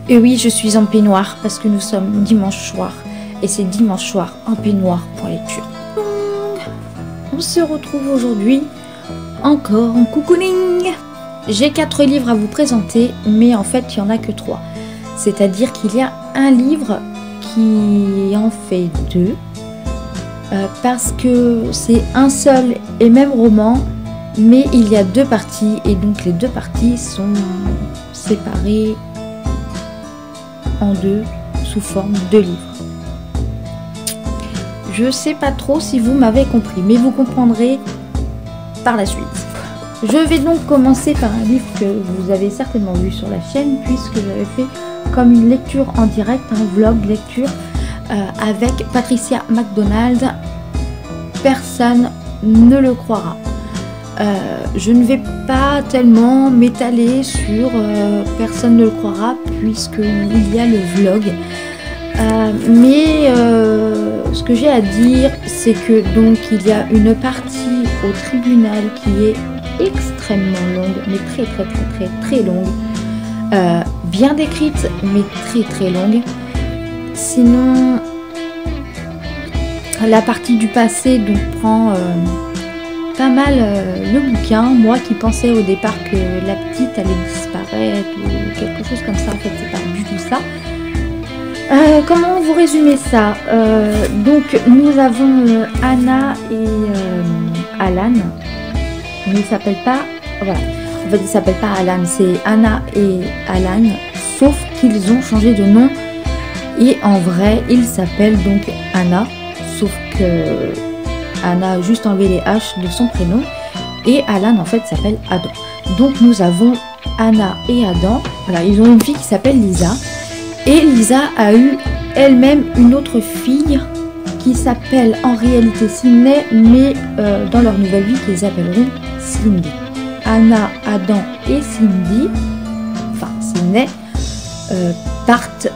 Et oui, je suis en peignoir parce que nous sommes dimanche soir. Et c'est dimanche soir en peignoir pour lecture. On se retrouve aujourd'hui encore en cocooning. J'ai 4 livres à vous présenter, mais en fait il n'y en a que 3. C'est-à-dire qu'il y a un livre qui en fait 2. Parce que c'est un seul et même roman, mais il y a 2 parties. Et donc les 2 parties sont séparées en 2 sous forme de livres. Je sais pas trop si vous m'avez compris, mais vous comprendrez par la suite. Je vais donc commencer par un livre que vous avez certainement vu sur la chaîne, puisque j'avais fait comme une lecture en direct, un vlog lecture avec Patricia McDonald. Personne ne le croira. Je ne vais pas tellement m'étaler sur personne ne le croira, puisqu'il y a le vlog. Mais ce que j'ai à dire, c'est que donc il y a une partie au tribunal qui est extrêmement longue, mais très longue, bien décrite, mais très longue. Sinon, la partie du passé donc prend pas mal le bouquin. Moi qui pensais au départ que la petite allait disparaître ou quelque chose comme ça, en fait c'est pas du tout ça. Comment vous résumer ça? Donc nous avons Anna et Alan, mais il s'appelle pas, voilà, en fait il s'appelle pas Alan, c'est Anna et Alan, sauf qu'ils ont changé de nom et en vrai il s'appelle donc Anna, sauf que Anna a juste enlevé les H de son prénom et Alan en fait s'appelle Adam. Donc nous avons Anna et Adam, voilà, ils ont une fille qui s'appelle Lisa. Et Lisa a eu elle-même une autre fille qui s'appelle en réalité Sydney, mais dans leur nouvelle vie qu'ils appelleront Cindy. Anna, Adam et Cindy, enfin Sydney, partent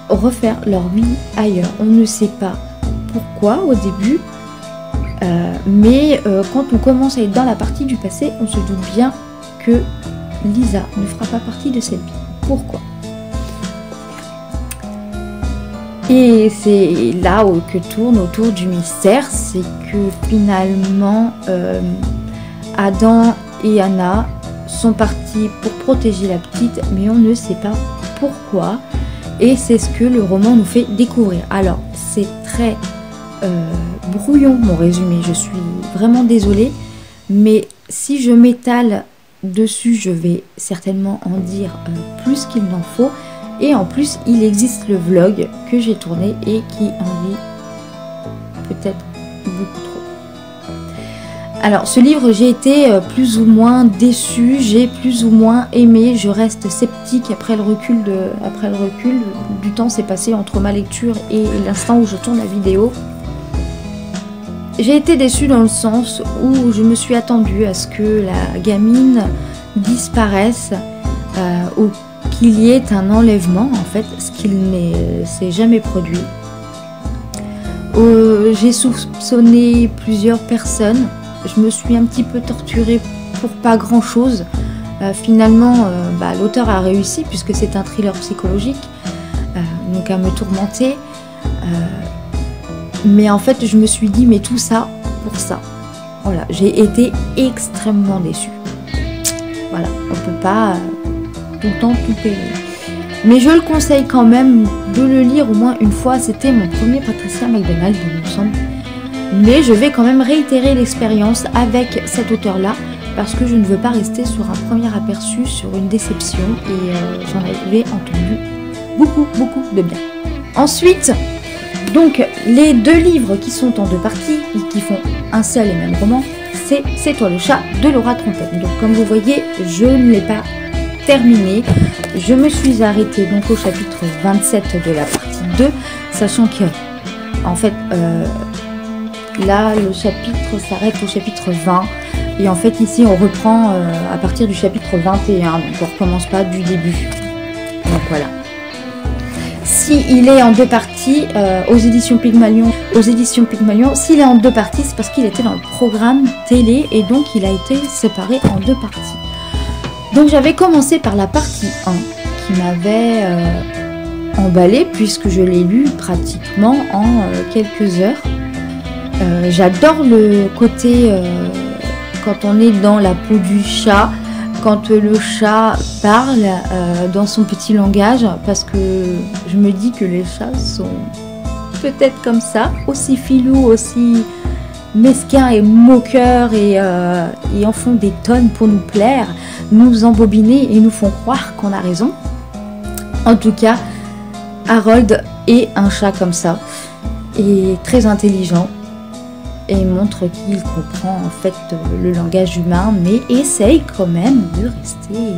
refaire leur vie ailleurs. On ne sait pas pourquoi au début, mais quand on commence à être dans la partie du passé, on se doute bien que Lisa ne fera pas partie de cette vie. Pourquoi ? Et c'est là que tourne autour du mystère, c'est que finalement Adam et Anna sont partis pour protéger la petite, mais on ne sait pas pourquoi. Et c'est ce que le roman nous fait découvrir. Alors c'est très brouillon mon résumé, je suis vraiment désolée, mais si je m'étale dessus, je vais certainement en dire plus qu'il n'en faut. Et en plus, il existe le vlog que j'ai tourné et qui en dit peut-être beaucoup trop. Alors, ce livre, j'ai été plus ou moins déçue, j'ai plus ou moins aimé. Je reste sceptique après le recul du temps s'est passé entre ma lecture et l'instant où je tourne la vidéo. J'ai été déçue dans le sens où je me suis attendue à ce que la gamine disparaisse ou qu'il y ait un enlèvement, en fait, ce qu'il ne s'est jamais produit. J'ai soupçonné plusieurs personnes, je me suis un petit peu torturée pour pas grand chose. Finalement, l'auteur a réussi puisque c'est un thriller psychologique, donc à me tourmenter. Mais en fait, je me suis dit, mais tout ça pour ça. Voilà, j'ai été extrêmement déçue. Voilà, on peut pas tout le temps tout payer. Mais je le conseille quand même de le lire au moins une fois. C'était mon premier Patricia McDonald, il me semble. Mais je vais quand même réitérer l'expérience avec cet auteur-là parce que je ne veux pas rester sur un premier aperçu, sur une déception. Et j'en avais entendu beaucoup de bien. Ensuite, donc, les 2 livres qui sont en 2 parties et qui font un seul et même roman, c'est toi le chat de Laura Trompette. Donc, comme vous voyez, je ne l'ai pas terminé. Je me suis arrêtée donc au chapitre 27 de la partie 2, sachant que en fait là le chapitre s'arrête au chapitre 20 et en fait ici on reprend à partir du chapitre 21, donc on recommence pas du début. Donc voilà. Si il est en 2 parties aux éditions Pygmalion, s'il est en 2 parties, c'est parce qu'il était dans le programme télé et donc il a été séparé en 2 parties. Donc j'avais commencé par la partie 1 qui m'avait emballé puisque je l'ai lu pratiquement en quelques heures. J'adore le côté quand on est dans la peau du chat, quand le chat parle dans son petit langage, parce que je me dis que les chats sont peut-être comme ça, aussi filous, aussi mesquins et moqueurs et en font des tonnes pour nous plaire, nous embobiner et nous font croire qu'on a raison. En tout cas, Harold est un chat comme ça, et très intelligent, et montre qu'il comprend en fait le langage humain, mais essaye quand même de rester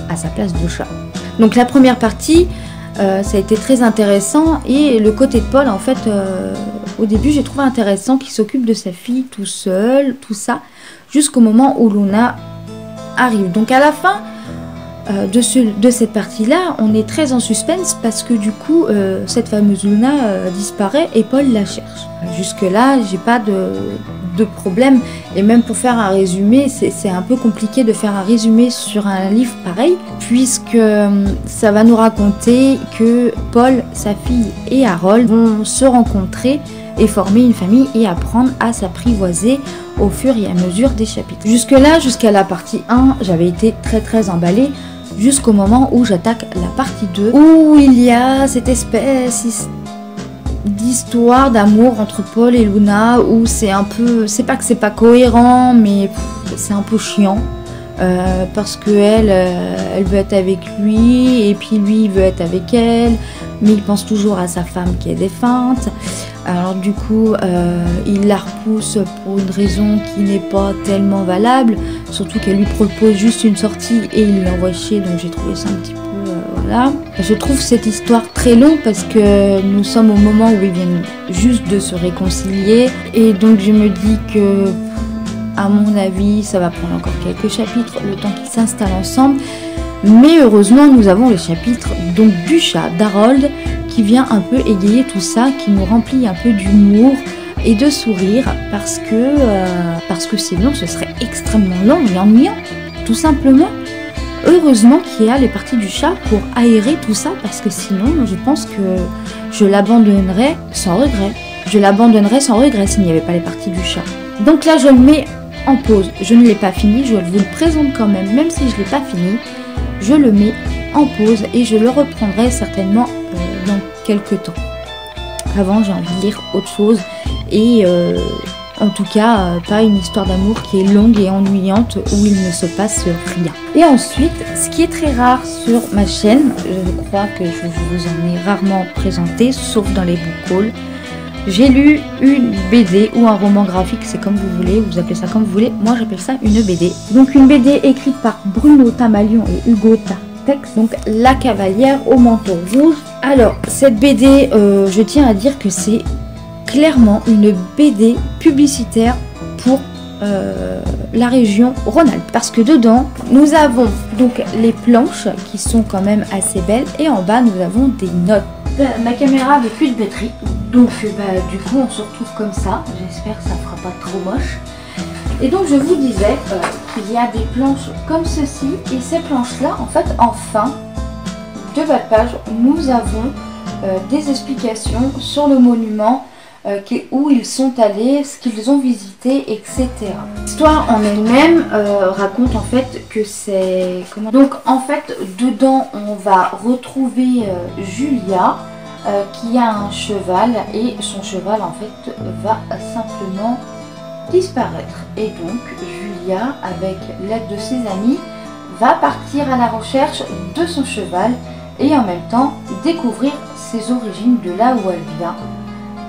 à sa place de chat. Donc la première partie, ça a été très intéressant, et le côté de Paul en fait, au début j'ai trouvé intéressant qu'il s'occupe de sa fille tout seul, tout ça, jusqu'au moment où Luna arrive. Donc à la fin de cette partie-là, on est très en suspense parce que du coup, cette fameuse Luna disparaît et Paul la cherche. Jusque-là, j'ai pas de problème, et même pour faire un résumé, c'est un peu compliqué de faire un résumé sur un livre pareil, puisque ça va nous raconter que Paul, sa fille et Harold vont se rencontrer et former une famille et apprendre à s'apprivoiser au fur et à mesure des chapitres. Jusque-là, jusqu'à la partie 1, j'avais été très emballée, jusqu'au moment où j'attaque la partie 2, où il y a cette espèce d'histoire d'amour entre Paul et Luna, où c'est un peu, c'est pas que c'est pas cohérent, mais c'est un peu chiant, parce que elle veut être avec lui, et puis lui il veut être avec elle, mais il pense toujours à sa femme qui est défunte. Alors du coup, il la repousse pour une raison qui n'est pas tellement valable, surtout qu'elle lui propose juste une sortie et il l'envoie chier, donc j'ai trouvé ça un petit peu... voilà. Je trouve cette histoire très longue parce que nous sommes au moment où ils viennent juste de se réconcilier, et donc je me dis que, à mon avis, ça va prendre encore quelques chapitres, le temps qu'ils s'installent ensemble. Mais heureusement, nous avons les chapitres donc du chat d'Harold, qui vient un peu égayer tout ça, qui nous remplit un peu d'humour et de sourire, parce que sinon ce serait extrêmement long et ennuyant, tout simplement. Heureusement qu'il y a les parties du chat pour aérer tout ça, parce que sinon je pense que je l'abandonnerais sans regret. Je l'abandonnerais sans regret s'il n'y avait pas les parties du chat. Donc là je le mets en pause, je ne l'ai pas fini, je vous le présente quand même si je ne l'ai pas fini. Je le mets en pause et je le reprendrai certainement dans quelques temps. Avant, j'ai envie de lire autre chose, et en tout cas pas une histoire d'amour qui est longue et ennuyante où il ne se passe rien. Et ensuite, ce qui est très rare sur ma chaîne, je crois que je vous en ai rarement présenté, sauf dans les book hauls, j'ai lu une BD ou un roman graphique, c'est comme vous voulez, vous appelez ça comme vous voulez, moi j'appelle ça une BD. Donc une BD écrite par Bruno Tamalion et Hugo Tartex, donc La Cavalière au manteau rouge. Alors cette BD, je tiens à dire que c'est clairement une BD publicitaire pour la région Rhône-Alpes, parce que dedans nous avons donc les planches qui sont quand même assez belles, et en bas nous avons des notes. Ma caméra avait plus de batterie, donc du coup on se retrouve comme ça. J'espère que ça fera pas trop moche. Et donc je vous disais qu'il y a des planches comme ceci, et ces planches là en fait en fin de bas de page nous avons des explications sur le monument, où ils sont allés, ce qu'ils ont visité, etc. L'histoire en elle-même raconte en fait que c'est... Donc en fait dedans on va retrouver Julia qui a un cheval, et son cheval en fait va simplement disparaître. Et donc Julia, avec l'aide de ses amis, va partir à la recherche de son cheval et en même temps découvrir ses origines, de là où elle vient.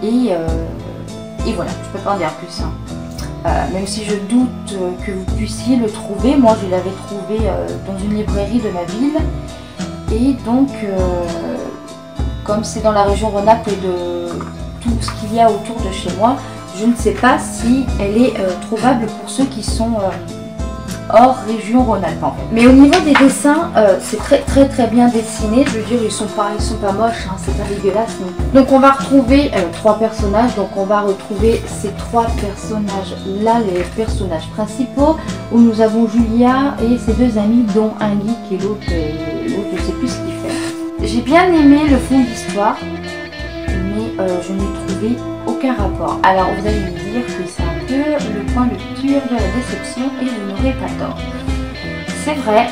Et voilà, je peux pas en dire plus. Même si je doute que vous puissiez le trouver, moi je l'avais trouvé dans une librairie de ma ville. Et donc, comme c'est dans la région Rhône-Alpes et de tout ce qu'il y a autour de chez moi, je ne sais pas si elle est trouvable pour ceux qui sont hors région Rhône-Alpes. Mais au niveau des dessins, c'est très bien dessiné. Je veux dire, ils sont pas moches, hein, c'est pas dégueulasse. Donc on va retrouver trois personnages. Donc on va retrouver ces trois personnages là, les personnages principaux, où nous avons Julia et ses deux amis, dont un geek et l'autre je sais plus ce qu'il fait. J'ai bien aimé le fond de l'histoire, mais je n'ai trouvé aucun rapport. Alors vous allez me dire que c'est un peu le point de lecture de la déception et je n'aurai pas tort. C'est vrai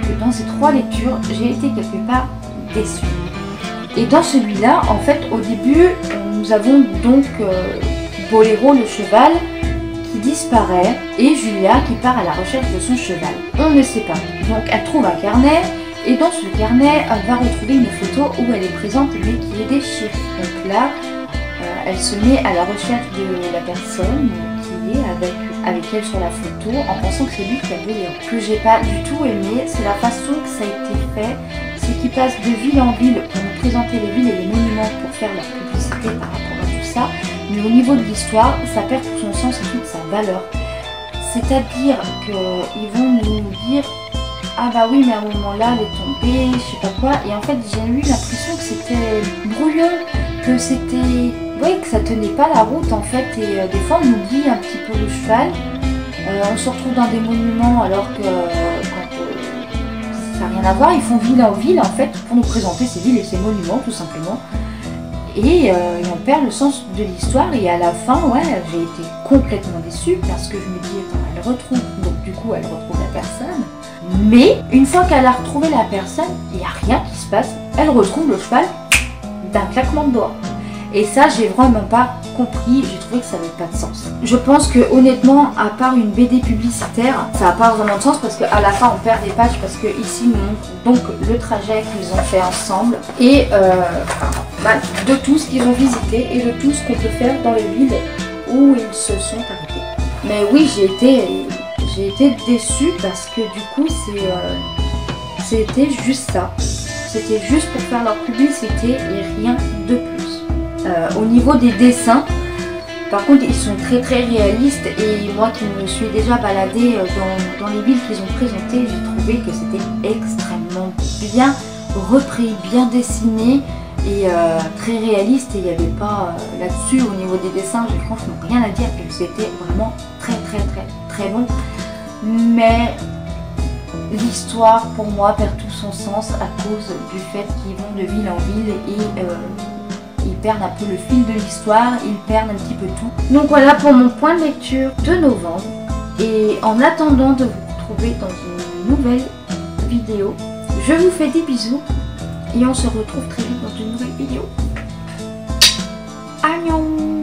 que dans ces 3 lectures, j'ai été quelque part déçue. Et dans celui-là, en fait, au début, nous avons donc Boléro le cheval qui disparaît et Julia qui part à la recherche de son cheval. On ne sait pas. Donc elle trouve un carnet et dans ce carnet, elle va retrouver une photo où elle est présente mais qui est déchirée. Donc là, elle se met à la recherche de la personne qui est avec elle sur la photo en pensant que c'est lui qui avait l'air. Ce que j'ai pas du tout aimé, c'est la façon que ça a été fait. C'est qu'ils passent de ville en ville pour nous présenter les villes et les monuments pour faire leur publicité par rapport à tout ça. Mais au niveau de l'histoire, ça perd tout son sens et toute sa valeur. C'est-à-dire qu'ils vont nous dire « Ah bah oui, mais à un moment là, elle est tombée, je sais pas quoi. » Et en fait, j'ai eu l'impression que c'était brouillon, que c'était... Oui, que ça tenait pas la route en fait. Et des fois, on oublie un petit peu le cheval. On se retrouve dans des monuments alors que ça n'a rien à voir. Ils font ville en ville en fait pour nous présenter ces villes et ces monuments tout simplement. Et on perd le sens de l'histoire et à la fin, ouais, j'ai été complètement déçue parce que je me dis, attends, elle retrouve, donc du coup elle retrouve la personne. Mais une fois qu'elle a retrouvé la personne, il n'y a rien qui se passe. Elle retrouve le cheval d'un claquement de doigts. Et ça, j'ai vraiment pas compris, j'ai trouvé que ça n'avait pas de sens. Je pense que honnêtement, à part une BD publicitaire, ça n'a pas vraiment de sens parce qu'à la fin on perd des pages parce que ici nous montre donc le trajet qu'ils ont fait ensemble et de tout ce qu'ils ont visité et de tout ce qu'on peut faire dans les villes où ils se sont arrêtés. Mais oui, j'ai été déçue parce que du coup c'était juste ça. C'était juste pour faire leur publicité et rien de plus. Au niveau des dessins, par contre ils sont très très réalistes et moi qui me suis déjà baladée dans les villes qu'ils ont présentées, j'ai trouvé que c'était extrêmement bien repris, bien dessiné et très réaliste et il n'y avait pas là-dessus au niveau des dessins, j'ai franchement rien à dire, que c'était vraiment très très très très bon. Mais l'histoire pour moi perd tout son sens à cause du fait qu'ils vont de ville en ville et ils perdent un peu le fil de l'histoire, ils perdent un petit peu tout. Donc voilà pour mon point de lecture de novembre. Et en attendant de vous retrouver dans une nouvelle vidéo, je vous fais des bisous et on se retrouve très vite dans une nouvelle vidéo. Annyeong!